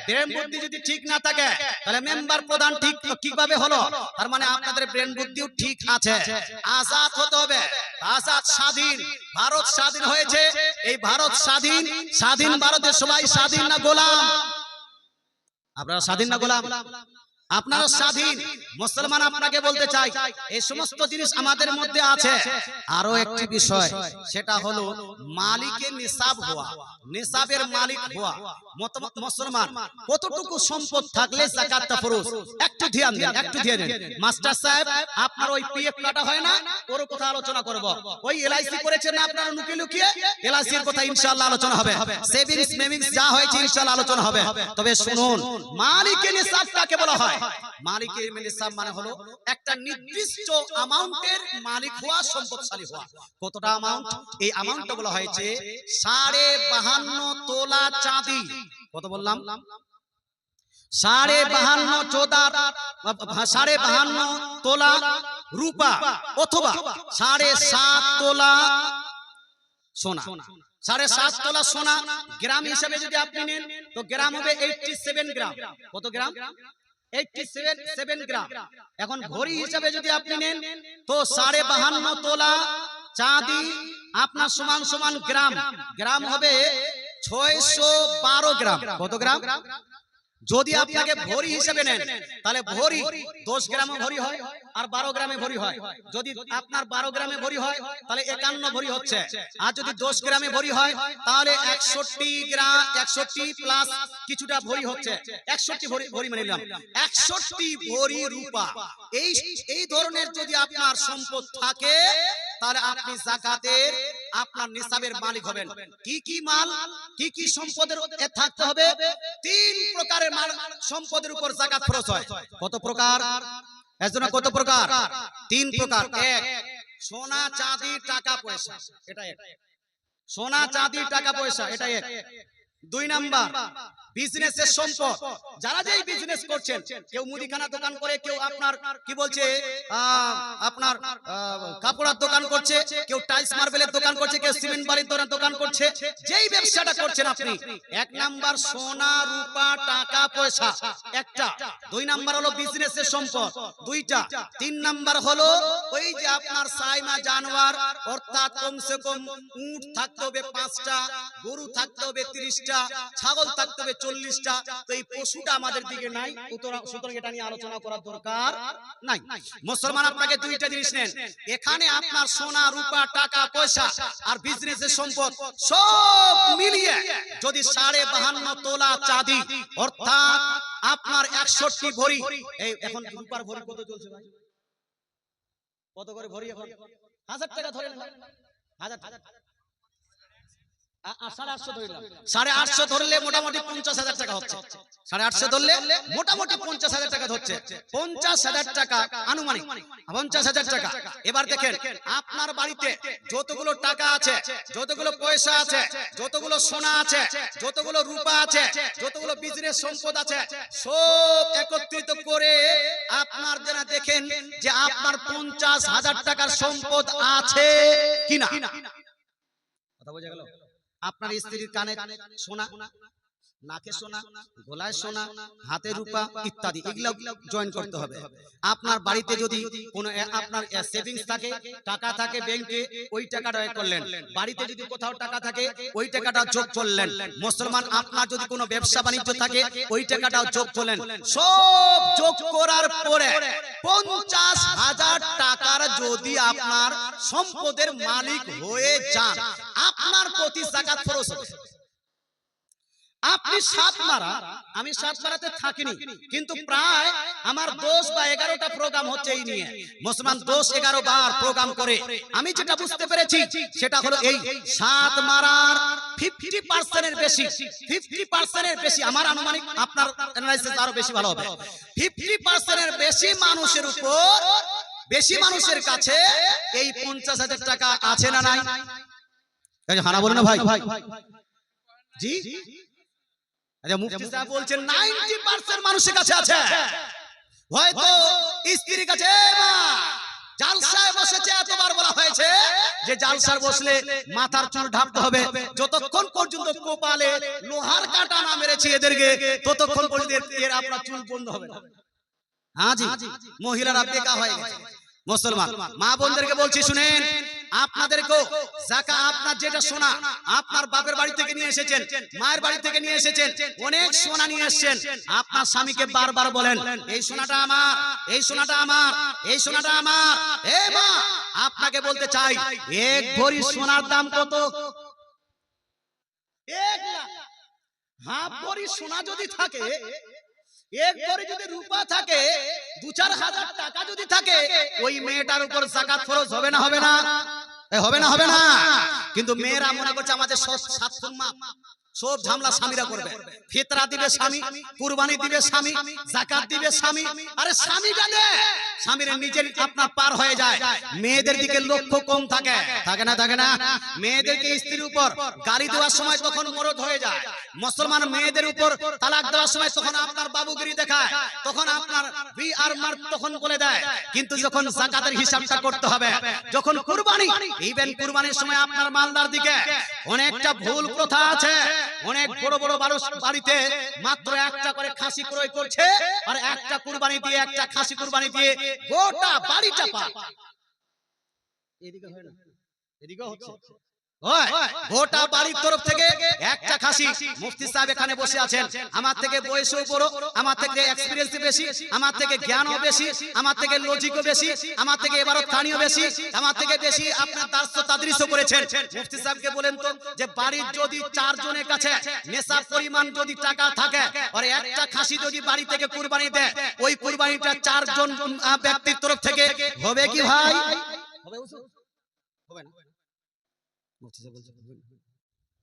ব্রেন বুদ্ধি যদি ঠিক না থাকে, তাহলে মেম্বার প্রধান ঠিক কিভাবে হলো? তার মানে আপনাদের ব্রেন বুদ্ধিও ঠিক আছে। আজাদ হতে হবে, আজাদ স্বাধীন। ভারত স্বাধীন হয়েছে, এই ভারত স্বাধীন। স্বাধীন ভারতে সবাই স্বাধীন না গোলাম? আপনারা স্বাধীন না গোলাম? আপনারা স্বাধীন। মুসলমান আপনাকে বলতে চাই, এই সমস্ত জিনিস আমাদের মধ্যে আছে। আরো একটি বিষয়, সেটা হলো মালিকের নিসাব হওয়া, নিসাবের মালিক হওয়া। মুসলমান কতটুকু সম্পদ থাকলে যাকাতটা ফরজ? একটু ধ্যান দেন, একটু ধ্যান দেন। মাস্টার সাহেব, আপনার ওই পিএফ কাটা হয় না, ওর কথা আলোচনা করব। ওই এলআইসি করেছেন না আপনারা লুকিয়ে লুকিয়ে, এলআইসির কথা ইনশাআল্লাহ আলোচনা হবে। সেভিংস মেভিংস যা হয়েছে ইনশাআল্লাহ আলোচনা হবে। তবে শুনুন, মালিকের নিসাব কাকে বলা হয়? মালিকের নিসাব মানে হলো একটা নির্দিষ্ট অ্যামাউন্টের মালিক হওয়া, সম্পদশালী হওয়া। কতটা অ্যামাউন্ট? এই অ্যামাউন্টটা বলা হয়েছে 52.5 তোলা চাঁদি। কত বললাম? 52.5 তোলা রূপা, অথবা 7.5 তোলা সোনা। 7.5 তোলা সোনা গ্রাম হিসাবে যদি আপনি নেন, তো গ্রাম হবে 87 গ্রাম। কত গ্রাম? 87 গ্রাম। এখন ভরি হিসাবে যদি আপনি নেন, তো 52.5 তোলা চাঁদি আপনার সমান সমান গ্রাম। গ্রাম হবে 612 গ্রাম। কত গ্রাম? যদি আপনাকে ভরি হিসেবে নেন, তাহলে ভরি 10 গ্রামে ভরি হয় আর 12 গ্রামে ভরি হয়। যদি আপনার 12 গ্রামে ভরি হয়, তাহলে 51 ভরি হচ্ছে। আর যদি 10 গ্রামে ভরি হয়, তাহলে 61 গ্রাম, 61 প্লাস কিছুটা ভরি হচ্ছে, 61 ভরি মানে নিলাম 61 ভরি রূপা। এই ধরনের যদি আপনার সম্পদ থাকে, তাহলে আপনি যাকাতের আপনার নিসাবের মালিক হবেন। কি কি মাল, কি কি সম্পদের থাকতে হবে? 3 প্রকারের মাল সম্পদের উপর যাকাত ফরজ হয়। কত প্রকার? এজন্য কত প্রকার? 3 প্রকার। 1, সোনা চাঁদি টাকা পয়সা, এটা এক। সোনা চাঁদি টাকা পয়সা, এটা এক। 2 নাম্বার বিজনেসের সম্পদ। যারা যেই বিজনেস করছেন, কেউ মুদিখানা দোকান করে, কেউ আপনার কি বলছে আপনার কাপড়ের দোকান করছে, কেউ টাইলস মার্বেলের দোকান করছে, কেউ সিমেন্ট বালির দোকান করছে। যেই ব্যবসাটা করছেন আপনি, 1 নাম্বার সোনা রূপা টাকা পয়সা একটা। 2 নাম্বার হলো বিজনেসের সম্পদ, 2টা। 3 নাম্বার হলো ওই যে আপনার সাইমা জানোয়ার, অর্থাৎ কমসে কম উট থাকতে হবে 5টা, গরু থাকতে হবে 30টা, ছাগল থাকতে হবে 40টা। তো এই পশুটা আমাদের দিকে নাই, সুতরাং এটা নিয়ে আলোচনা করার দরকার নাই। মুসলমান আপনাকে 2টা জিনিস নেন, এখানে আপনার সোনা রূপা টাকা পয়সা আর বিজনেসের সম্পদ সব মিলিয়ে যদি 52.5 তোলা চাঁদি, অর্থাৎ আপনার 61 ভরি। এই এখন রূপার ভরি কত চলছে ভাই? কত করে ভরি এখন? 1000 টাকা ধরে নেন। 1000 850 ধরলে মোটামুটি 50,000 টাকা হচ্ছে। 850 ধরলে মোটামুটি 50,000 টাকা হচ্ছে। 50,000 টাকা আনুমানিক 50,000 টাকা। এবার দেখেন আপনার বাড়িতে যতগুলো টাকা আছে, যতগুলো পয়সা আছে, যতগুলো সোনা আছে, যতগুলো রূপা আছে, যতগুলো বিজনেস সম্পদ আছে, সব একত্রিত করে আপনার যারা দেখেন যে আপনার 50,000 টাকার সম্পদ আছে কিনা। কথা বোঝা গেল? আপনার স্ত্রীর কানে সোনা, নাকে সোনা, গলায় সোনা, হাতে রূপা ইত্যাদি, এগুলো জয়েন করতে হবে। আপনার বাড়িতে যদি কোনো আপনার সেভিংস থাকে, টাকা থাকে ব্যাংকে, ওই টাকাটা করলেন। বাড়িতে যদি কোথাও টাকা থাকে, ওই টাকাটা যোগ করলেন। মুসলমান আপনার যদি কোনো ব্যবসা বাণিজ্য থাকে, ওই টাকাটাও যোগ করলেন। সব যোগ করার পরে 50,000 টাকার যদি আপনার সম্পদের মালিক হয়ে যান, আপনার প্রতি যাকাত ফরজ হবে। আপনি সাত মারা, আমি সাত মারাতে থাকিনি, কিন্তু প্রায় আমার 10 বা 11টা প্রোগ্রাম হচ্ছে এই নিয়ে। মুসলমান 10-11 বার প্রোগ্রাম করে। আমি যেটা বুঝতে পেরেছি সেটা হলো এই সাত মারার 50% এর বেশি, 50% এর বেশি, আমার আনুমানিক, আপনার অ্যানালাইসিস আরো বেশি ভালো হবে, 50% এর বেশি মানুষের উপর, বেশি মানুষের কাছে এই 50,000 টাকা আছে না নাই? হানা বলে না ভাই? জি, আচ্ছা, মুফতি সাহেব বলছেন 90% মানুষের কাছে আছে। হয়তো স্ত্রীর কাছে, মা জালসায় বসেছে, এতবার বলা হয়েছে যে জালসায় বসলে মাথার চুল ঢাকতে হবে, যতক্ষণ পর্যন্ত কপালে লোহার কাঁটা না মেরেছে এদেরকে, ততক্ষণ পর্যন্ত এর আপনার চুল বন্ধ হবে না। হ্যাঁ জি, মহিলারা বেকা হয়ে গেছে। মুসলমান মা বোনদেরকে বলছি, শুনেন, আপনাদেরকেও যাকাত, আপনার যেটা সোনা আপনার বাপের বাড়ি থেকে নিয়ে এসেছেন, মায়ের বাড়ি থেকে নিয়ে এসেছেন, অনেক সোনা নিয়ে এসেছেন, আপনার স্বামীকে বারবার বলেন এই সোনাটা আমার, এই সোনাটা আমার, এই সোনাটা আমার। এ মা, আপনাকে বলতে চাই, এক ভরি সোনার দাম কত? 1 লাখ। হাফ ভরি সোনা যদি থাকে, এক ভরি যদি রূপা থাকে, 2-4 হাজার টাকা যদি থাকে, ওই মেয়েটার উপর যাকাত ফরজ হবে না? হবে না? হবে না? হবে না? কিন্তু মেয়েরা মনে করছে আমাদের সব ঝামেলা স্বামীরা করবে। ফিতরা দিবে স্বামী, কুরবানি দিবে স্বামী, যাকাত দিবে স্বামী। আরে স্বামীটা দে, স্বামীর নিজের আপনার পার হয়ে যায়। মেয়েদের দিকে লক্ষ্য কম থাকে, থাকে না? থাকে না? মেয়েদেরকে স্ত্রীর উপর গালি দেওয়ার সময় তখন মরদ হয়ে যায়। মুসলমান মেয়েদের উপর তালাক দেওয়ার সময় তখন আপনার বাবুগিরি দেখায়, তখন আপনার বি আর মার তখন বলে দেয়। কিন্তু যখন যাকাতের হিসাবটা করতে হবে, যখন কুরবানি, ইভেন কুরবানির সময় আপনার মালদার দিকে অনেকটা ভুল প্রথা আছে। অনেক বড় বড় বাড়িতে মাত্র একটা করে খাসি ক্রয় করছে, আর একটা কুরবানি দিয়ে, একটা খাসি কুরবানি দিয়ে গোটা বাড়িটা পায়। এদিকে হয় না, এদিকে হচ্ছে। গোটা বাড়ির তরফ থেকে একটা খাসি। মুফতি সাহেব এখানে বসে আছেন, আমার থেকে বয়সও বড়, আমার থেকে এক্সপেরিয়েন্স বেশি, আমার থেকে জ্ঞানও বেশি, আমার থেকে লজিকও বেশি, আমার থেকে এবারত কানিও বেশি, আমার থেকে বেশি আপনার দার্স তাদরিসও করেছেন। মুফতি সাহেবকে বলেন তো, যে বাড়ির যদি 4 জনের কাছে নেশাব পরিমাণ যদি টাকা থাকে, আর একটা খাসি যদি বাড়ি থেকে কুরবানি দেয়, ওই কুরবানিটা 4 জন ব্যক্তির তরফ থেকে হবে কি ভাই? হবে? হবে না?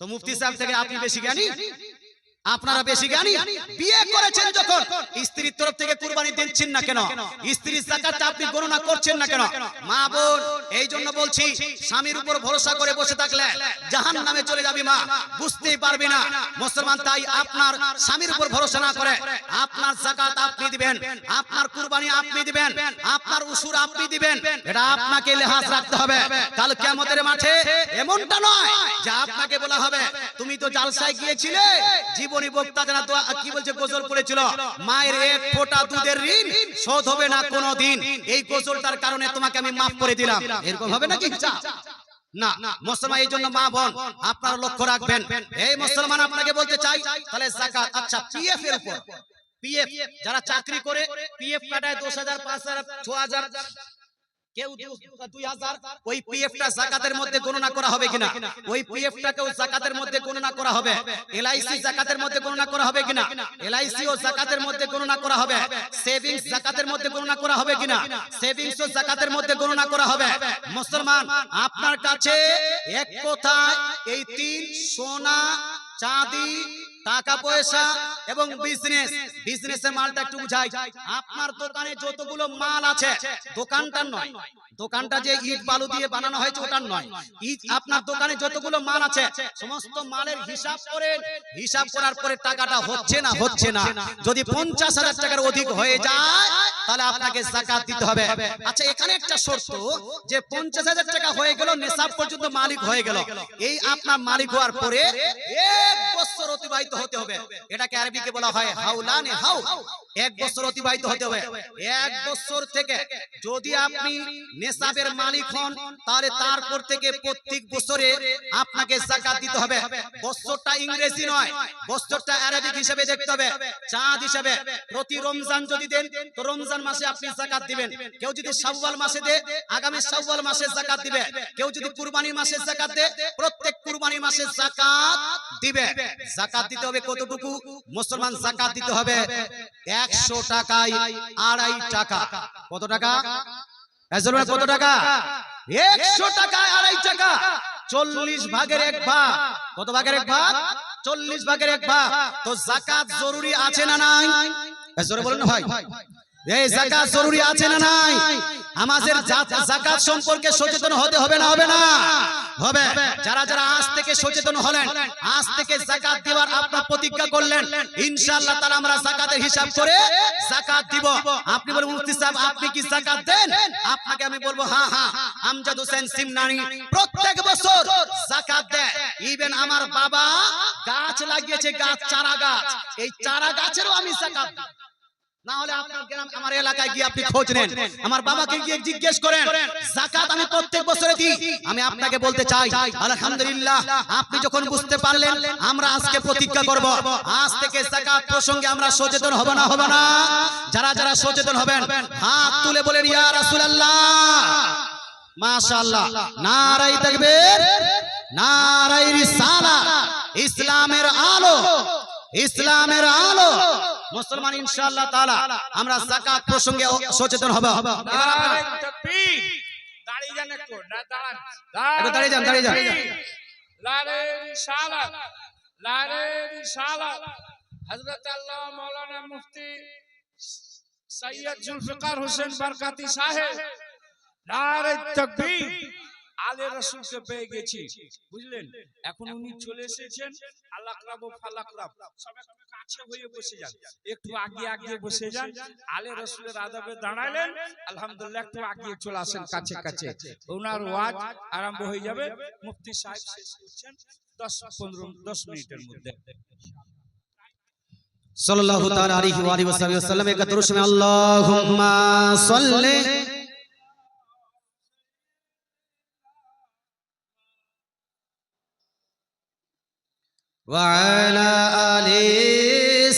তো মুফতি সাহেব থেকে আপনি বেশি জ্ঞানী, আপনারা বেশি জ্ঞানী। বিয়ে করেছেন যখন, স্ত্রীর তরফ থেকে কুরবানি দিচ্ছেন না কেন? স্ত্রীর যাকাতটা আপনি গণনা করছেন না কেন? মা বোন, এই জন্য বলছি, স্বামীর উপর ভরসা করে বসে থাকলে জাহান্নামে চলে যাবি মা, বুঝতেই পারবি না। মুসলমান তাই আপনার স্বামীর উপর ভরসা না করে আপনার যাকাত আপনি দিবেন, আপনার কুরবানি আপনি দিবেন, আপনার উসুর আপনি দিবেন। এটা আপনাকে লেহাজ রাখতে হবে। কাল কিয়ামতের মাঠে এমনটা নয় যে আপনাকে বলা হবে তুমি তো জালসায় গিয়েছিলে, জীবনী বক্তা যারা কি বলছে, গজল পড়েছিল, মায়ের 1 ফোঁটা দুধের ঋণ শোধ হবে না কোনোদিন, এই গজলটার কারণে তোমাকে আমি মাফ করে দিলাম। এরকম হবে নাকি? না। মুসলমান এই জন্য মা বোন আপনারা লক্ষ্য রাখবেন। এই মুসলমান আপনাকে বলতে চাই, তাহলে যাকাত, আচ্ছা পিএফ এর উপর, পিএফ যারা চাকরি করে পিএফ কাটায় 10,000, 5,000, 6,000, কেউ 2,000, ওই পিএফটা যাকাতের মধ্যে গণনা করা হবে কিনা? ওই পিএফটাকেও যাকাতের মধ্যে গণনা করা হবে। এলআইসি যাকাতের মধ্যে গণনা করা হবে কিনা? এলআইসি ও যাকাতের মধ্যে গণনা করা হবে। সেভিংস যাকাতের মধ্যে গণনা করা হবে কিনা? সেভিংস ও যাকাতের মধ্যে গণনা করা হবে। মুসলমান আপনার কাছে এক কথায় এই 3 সোনা, চাঁদি, টাকা পয়সা এবং বিজনেসের মালটা একটু বুঝাই। আপনার দোকানে যতগুলো মাল আছে, দোকানটা নয়, দোকানটা যে ইট বালু দিয়ে বানানো হয়েছে ওটা নয়, আপনার দোকানে যতগুলো মাল আছে সমস্ত মালের হিসাব করেন। হিসাব করার পরে টাকাটা হচ্ছে না, হচ্ছে না, যদি 50,000 টাকার অধিক হয়ে যায় তাহলে আপনাকে যাকাত দিতে হবে। আচ্ছা, এখানে একটা শর্ত, যে 50,000 টাকা হয়ে গেল, নেশাব পর্যন্ত মালিক হয়ে গেল, এই আপনার মালিক হওয়ার পরে 1 বছর অতিবাহিত হতে হবে। এটাকে আরবিতে বলা হয় হাউলানে হাউ। 1 বছর অতিবাহিত হতে হবে। 1 বছর থেকে যদি আপনি নেশাবের মালিক হন, তাহলে তারপর থেকে প্রত্যেক বছরে আপনাকে যাকাত দিতে হবে। বছরটা ইংরেজি নয়, বছরটা আরবিক হিসেবে দেখতে হবে, চাঁদ হিসেবে। প্রতি রমজান যদি দেন, তো রমজান মাসে আপনি যাকাত দিবেন, কেউ যদি শাওয়াল মাসে দেয় আগামী শাওয়াল মাসে যাকাত দিবে, কেউ যদি কুরবানির মাসে যাকাত দেয় প্রত্যেক কুরবানির মাসে যাকাত দিবে। যাকাত দিতে হবে কতটুকু? মুসলমান যাকাত দিতে হবে 100 টাকায় 2.5 টাকা। কত টাকা? কত টাকা? 100 টাকায় 2.5 টাকা, 40 ভাগের 1 ভাগ। কত ভাগের 1 ভাগ? 40 ভাগের 1 ভাগ। তো যাকাত জরুরি আছে না নাই? জোরে বলুন না ভাই, এই যাকাত জরুরি আছে না নাই? আমাদের যাকাত সম্পর্কে সচেতন হতে হবে না হবে না? হবে। যারা যারা আজ থেকে সচেতন হলেন, আজ থেকে যাকাত দেওয়ার আপনারা প্রতিজ্ঞা করলেন, ইনশাআল্লাহ তাআলা আমরা যাকাতের হিসাব করে যাকাত দিব। আপনি বলেন মুফতি সাহেব আপনি কি যাকাত দেন? আপনাকে আমি বলবো হ্যাঁ হ্যাঁ, আমজাদ হোসেন সিমনানি প্রত্যেক বছর যাকাত দেয়। ইভেন আমার বাবা গাছ লাগিয়েছে, গাছ চারা গাছ, এই চারা গাছেরও আমি যাকাত দিই। না হলে আপনার গ্রাম আমার এলাকায় গিয়ে আপনি খোঁজ নেন, আমার বাবাকে গিয়ে জিজ্ঞেস করেন, যাকাত আমি প্রত্যেক বছরে দিই। আমি আপনাকে বলতে চাই আলহামদুলিল্লাহ, আপনি যখন বুঝতে পারলেন আমরা আজকে প্রতিজ্ঞা করব, আজ থেকে যাকাত প্রসঙ্গে আমরা সচেতন হব না হব না? যারা যারা সচেতন হবেন হাত তুলে বলেন ইয়া রাসূলুল্লাহ, মাশাআল্লাহ, নারায়ে তাকবীর, নারায়ে রিসালাত। ইসলামের আলো, ইসলামের আলো। মুসলমান ইনশাআল্লাহ তাআলা আমরা যাকাত প্রসঙ্গে সচেতন হব। নারায়ে তাকবীর, দাঁড়িয়ে যান একটু, না দাঁড়ান, দাঁড়িয়ে যান, দাঁড়িয়ে যান। নারায়ে রিসালাত, নারায়ে রিসালাত। হযরত আল্লাহ মাওলানা মুফতি সৈয়দ জুলফিকার হোসেন বরকাতি সাহেব, নারায়ে তাকবীর। আলে রাসূলকে পেয়ে গেছি, বুঝলেন? এখন উনি চলে এসেছেন, আল্লাহ রাব ফালাক রাব, সব একটু কাছে হয়ে বসে যান, একটু আগে আগে বসে যান। আলে রাসূলের আদবে দাঁড়ালেন, আলহামদুলিল্লাহ একটু আগে চলে আসেন কাছে কাছে, ওনার ওয়াজ আরম্ভ হয়ে যাবে। মুফতি সাহেব শেষ করছেন 10 মিনিটের মধ্যে। সাল্লাল্লাহু তাআলা আলাইহি ওয়া আলিহি ওয়াসাল্লাম এক দরুদ में আল্লাহুম্মা সাল্লি ওয়া আলা আলি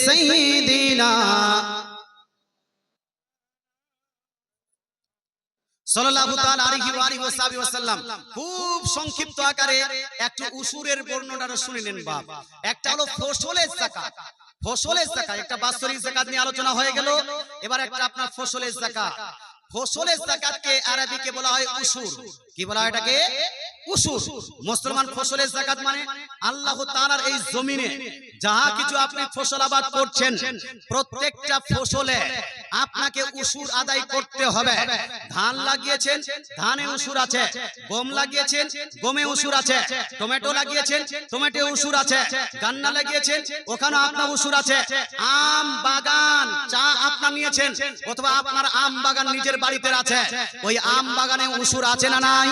সাইয়্যিদিনা সাল্লাল্লাহু তাআলা আলাইহি ওয়া আলিহি ওয়াসাল্লাম। খুব সংক্ষিপ্ত আকারে একটু উসুরের বর্ণনাটা শুনে নেন বাপ। একটা হলো ফসলের যাকাত, ফসলের যাকাত, একটা বাৎসরিক যাকাত নিয়ে আলোচনা হয়ে গেল, এবার একটা আপনার ফসলের যাকাত। ফসলের যাকাতকে আরবিতে বলা হয় উসুর। কি বলা হয় এটাকে? উসুর। মুসলমান ফসলের যাকাত মানে আল্লাহ তাআলার এই জমিনে যাহা কিছু আপনি ফসল আবাদ করছেন প্রত্যেকটা ফসলে আপনাকে উসুর আদায় করতে হবে। ধান লাগিয়েছেন, ধানে উসুর আছে, গম লাগিয়েছেন, গমে উসুর আছে, টমেটো লাগিয়েছেন, টমেটো উসুর আছে, গান্না লাগিয়েছেন, ওখানে আপনার উসুর আছে। আম বাগান চা আপনার নিয়েছেন, অথবা আপনার আম বাগান নিজের বাড়িতে আছে, ওই আম বাগানে উসুর আছে না নাই?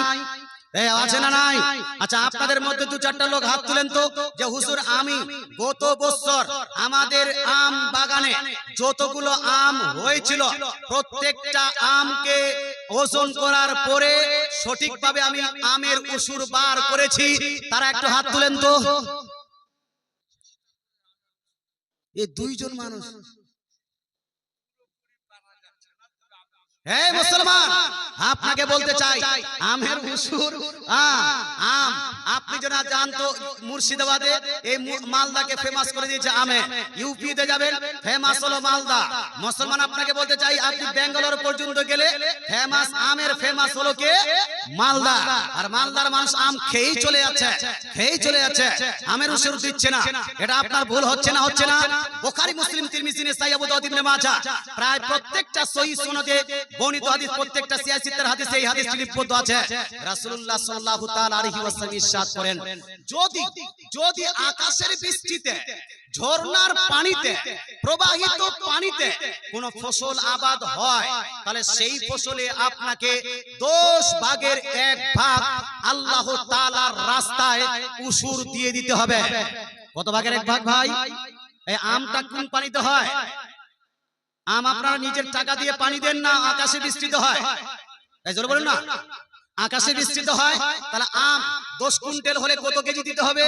আছে না নাই? আচ্ছা, আপনাদের মধ্যে 2-4টা লোক হাত তুলেন তো যে হুজুর আমি গত বছর আমাদের আম বাগানে যতগুলো আম হয়েছিল প্রত্যেকটা আমকে ওজন করার পরে সঠিকভাবে আমি আমের উসুর বার করেছি। তারা একটু হাত তুলেন তো। এই 2 জন মানুষ। হে মুসলমান, আপনাকে বলতে চাই আমের উসুর আম আপনি যদি না জানতো, মুর্শিদাবাদে এই মালদাকে ফেমাস করে দিয়েছে আমে। ইউপি তে যাবেন ফেমাস হলো মালদা। মুসলমান আপনাকে বলতে চাই আপনি বেঙ্গালোর পর্যন্ত গেলে ফেমাস আমের ফেমাস হলো কে? মালদা। আর মালদার মানুষ আম খেয়েই চলে যাচ্ছে, খেয়েই চলে যাচ্ছে, আমের উসুর দিচ্ছে না। এটা আপনার ভুল হচ্ছে না? হচ্ছে না? বুখারী, মুসলিম, তিরমিজি, নাসাঈ, আবু দাউদ, ইবনে মাজাহ প্রায় প্রত্যেকটা সহিহ সনদে বর্ণিত হাদিস, প্রত্যেকটা সিয়াসিতের হাদিসে এই হাদিসটি লিপিবদ্ধ আছে। রাসূলুল্লাহ সাল্লাল্লাহু তাআলা আলাইহি ওয়াসাল্লাম ইরশাদ করেন, যদি আকাশের বৃষ্টিতে, ঝর্ণার পানিতে, প্রবাহিত পানিতে কোন ফসল আবাদ হয় তাহলে সেই ফসলে আপনাকে 10 ভাগের 1 ভাগ আল্লাহ তাআলার রাস্তায় উসুর দিয়ে দিতে হবে। কত ভাগের 1 ভাগ ভাই? এই আমটা কোন পানিতে হয়? আম আপনারা নিজের টাকা দিয়ে পানি দেন না, আকাশে বৃষ্টিতে হয়। তাই জোরে বলেন না, আকাশে বৃষ্টিতে হয়। তাহলে আম 10 কুইন্টাল হলে কত কেজি দিতে হবে?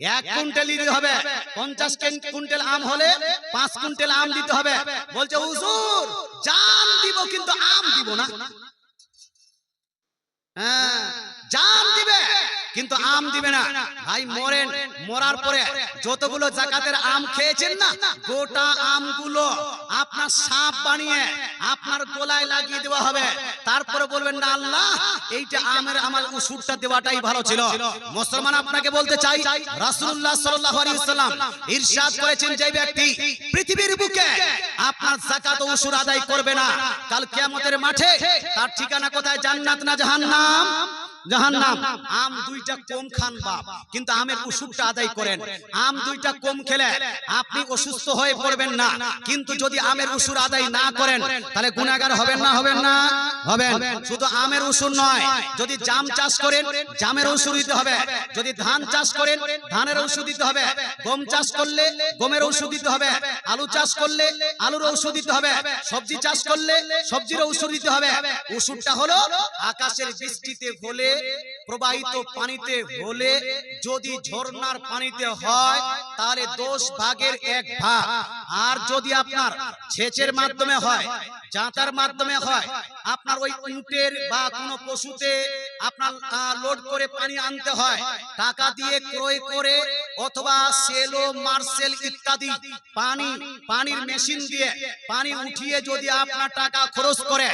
1 কুইন্টাল দিতে হবে। 50 কুইন্টাল আম হলে 5 কুইন্টাল আম দিতে হবে। বলছে হুজুর জান দিব কিন্তু আম দিব না। হ্যাঁ, জান দিবে কিন্তু আম দিবে না। ভাই মরেন, মরার পরে যতগুলো যাকাতের আম খেয়েছেন না, গোটা আমগুলো আপনার সাপ বানিয়ে আপনার গলায় লাগিয়ে দেওয়া হবে। তারপরে বলবেন না আল্লাহ এইটা আমার ওষুধটা দেওয়াটাই ভালো ছিল। মুসলমান আপনাকে বলতে চাই, রাসূলুল্লাহ সাল্লাল্লাহু আলাইহি ওয়াসাল্লাম ইরশাদ করেছেন, যে ব্যক্তি পৃথিবীর বুকে আপনার যাকাত ও ওষুধ আদায় করবে না, কাল কিয়ামতের মাঠে তার ঠিকানা কোথায়? জান্নাত না জাহান্নাম? জাহান্নাম। আম 2টা কম খান বাপ, কিন্তু আমের ওষুধটা আদায় করেন। আম 2টা কম খেলে আপনি অসুস্থ হয়ে পড়বেন না, কিন্তু যদি আমের ওষুধ আদায় না করেন তাহলে গুনাহগার হবেন না? হবেন না? হবেন। শুধু আমের ওষুধ নয়, যদি জাম চাষ করেন জামের ওষুধ দিতে হবে, যদি ধান চাষ করেন ধানের ওষুধ দিতে হবে, গম চাষ করলে গমের ওষুধ দিতে হবে, আলু চাষ করলে আলুর ওষুধ দিতে হবে, সবজি চাষ করলে সবজির ওষুধ দিতে হবে। ওষুধটা হলো আকাশের বৃষ্টিতে হলে, প্রবাহিত পানিতে হলে, যদি ঝর্ণার পানিতে হয় তাহলে 10 ভাগের 1 ভাগ। আর যদি আপনার সেচের মাধ্যমে হয়, জাঁতার মাধ্যমে হয়, আপনার ওই উটের বা কোনো পশুতে আপনার লোড করে পানি আনতে হয়, টাকা দিয়ে ক্রয় করে অথবা সেলো মার্সেল ইত্যাদি পানির মেশিন দিয়ে পানি উঠিয়ে যদি আপনার টাকা খরচ করে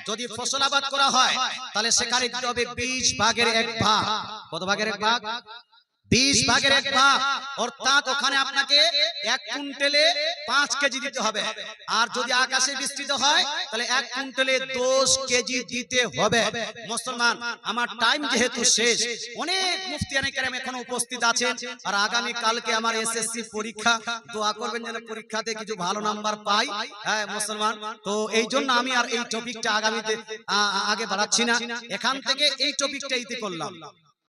যদি ফসলাবাদ করা হয় তাহলে সেখানে দিতে হবে 20 ভাগের 1 ভাগ। কত ভাগের 1 ভাগ? 20 ভাগের 1 ভাগ। অর্থাৎ ওখানে আপনাকে 1 কুইন্টালে 5 কেজি দিতে হবে। আর যদি আকাশে বৃষ্টিতে হয় তাহলে 1 কুইন্টালে 10 কেজি দিতে হবে। মুসলমান, আমার টাইম যেহেতু শেষ, অনেক মুফতিয়ানে কেরাম এখনো উপস্থিত আছেন, আর আগামী কালকে আমার এসএসসি পরীক্ষা, দোয়া করবেন যেন পরীক্ষাতে কিছু ভালো নাম্বার পাই। হ্যাঁ মুসলমান, তো এই জন্য আমি আর এই টপিকটা আগামীতে আগে বাড়াচ্ছি না, এখান থেকে এই টপিকটা ইতি করলাম।